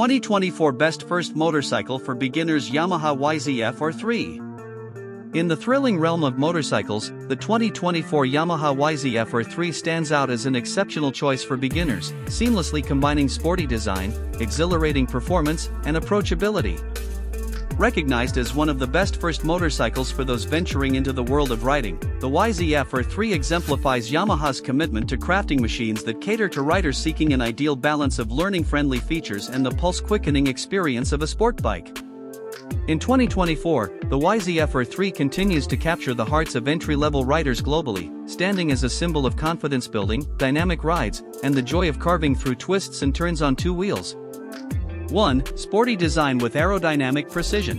2024 Best First Motorcycle for Beginners Yamaha YZF R3. In the thrilling realm of motorcycles, the 2024 Yamaha YZF R3 stands out as an exceptional choice for beginners, seamlessly combining sporty design, exhilarating performance, and approachability. Recognized as one of the best first motorcycles for those venturing into the world of riding, the YZF R3 exemplifies Yamaha's commitment to crafting machines that cater to riders seeking an ideal balance of learning-friendly features and the pulse-quickening experience of a sport bike. In 2024, the YZF R3 continues to capture the hearts of entry-level riders globally, standing as a symbol of confidence building, dynamic rides, and the joy of carving through twists and turns on two wheels. 1. Sporty design with aerodynamic precision.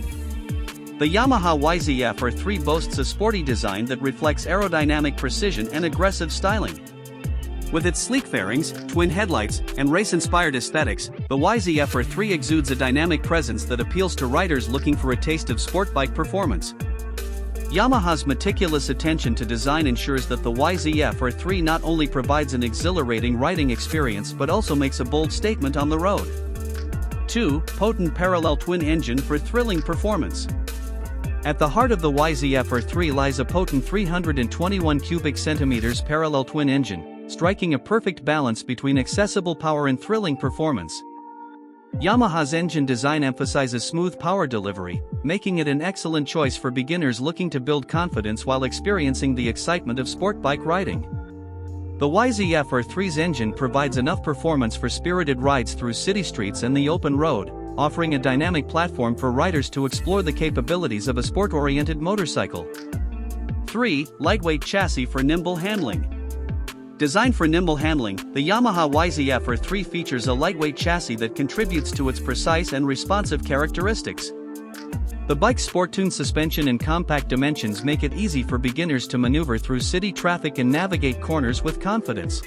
The Yamaha YZF R3 boasts a sporty design that reflects aerodynamic precision and aggressive styling. With its sleek fairings, twin headlights, and race-inspired aesthetics, the YZF R3 exudes a dynamic presence that appeals to riders looking for a taste of sport bike performance. Yamaha's meticulous attention to design ensures that the YZF R3 not only provides an exhilarating riding experience but also makes a bold statement on the road. 2. Potent parallel twin engine for thrilling performance. At the heart of the YZF R3 lies a potent 321 cubic centimeters parallel twin engine, striking a perfect balance between accessible power and thrilling performance. Yamaha's engine design emphasizes smooth power delivery, making it an excellent choice for beginners looking to build confidence while experiencing the excitement of sport bike riding. The YZF R3's engine provides enough performance for spirited rides through city streets and the open road, offering a dynamic platform for riders to explore the capabilities of a sport-oriented motorcycle. 3. Lightweight chassis for nimble handling. Designed for nimble handling, the Yamaha YZF R3 features a lightweight chassis that contributes to its precise and responsive characteristics. The bike's sport-tuned suspension and compact dimensions make it easy for beginners to maneuver through city traffic and navigate corners with confidence.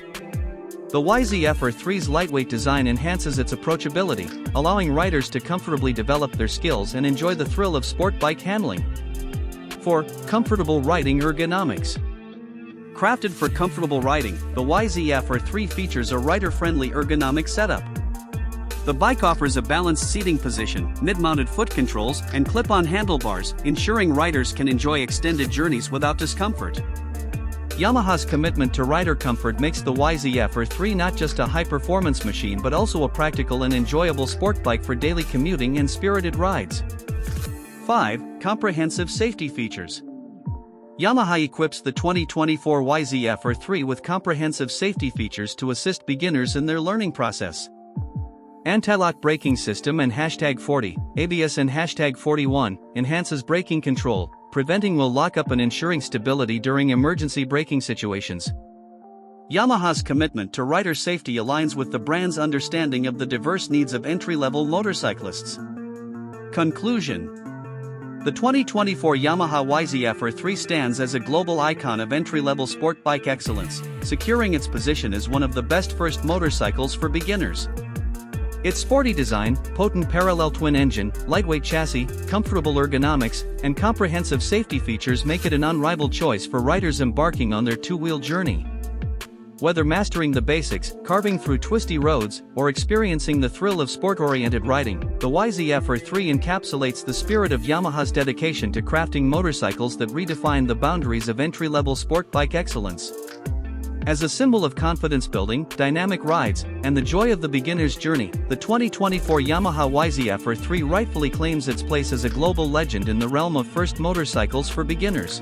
The YZF R3's lightweight design enhances its approachability, allowing riders to comfortably develop their skills and enjoy the thrill of sport bike handling. 4. Comfortable riding ergonomics. Crafted for comfortable riding, the YZF R3 features a rider-friendly ergonomic setup. The bike offers a balanced seating position, mid-mounted foot controls, and clip-on handlebars, ensuring riders can enjoy extended journeys without discomfort. Yamaha's commitment to rider comfort makes the YZF R3 not just a high-performance machine but also a practical and enjoyable sport bike for daily commuting and spirited rides. 5. Comprehensive safety features. Yamaha equips the 2024 YZF R3 with comprehensive safety features to assist beginners in their learning process. Anti-lock braking system and #40, ABS and #41, enhances braking control, preventing will lock-up and ensuring stability during emergency braking situations. Yamaha's commitment to rider safety aligns with the brand's understanding of the diverse needs of entry-level motorcyclists. Conclusion. The 2024 Yamaha YZF R3 stands as a global icon of entry-level sport bike excellence, securing its position as one of the best first motorcycles for beginners. Its sporty design, potent parallel twin engine, lightweight chassis, comfortable ergonomics, and comprehensive safety features make it an unrivaled choice for riders embarking on their two-wheel journey. Whether mastering the basics, carving through twisty roads, or experiencing the thrill of sport-oriented riding, the YZF R3 encapsulates the spirit of Yamaha's dedication to crafting motorcycles that redefine the boundaries of entry-level sport bike excellence. As a symbol of confidence building, dynamic rides, and the joy of the beginner's journey, the 2024 Yamaha YZF R3 rightfully claims its place as a global legend in the realm of first motorcycles for beginners.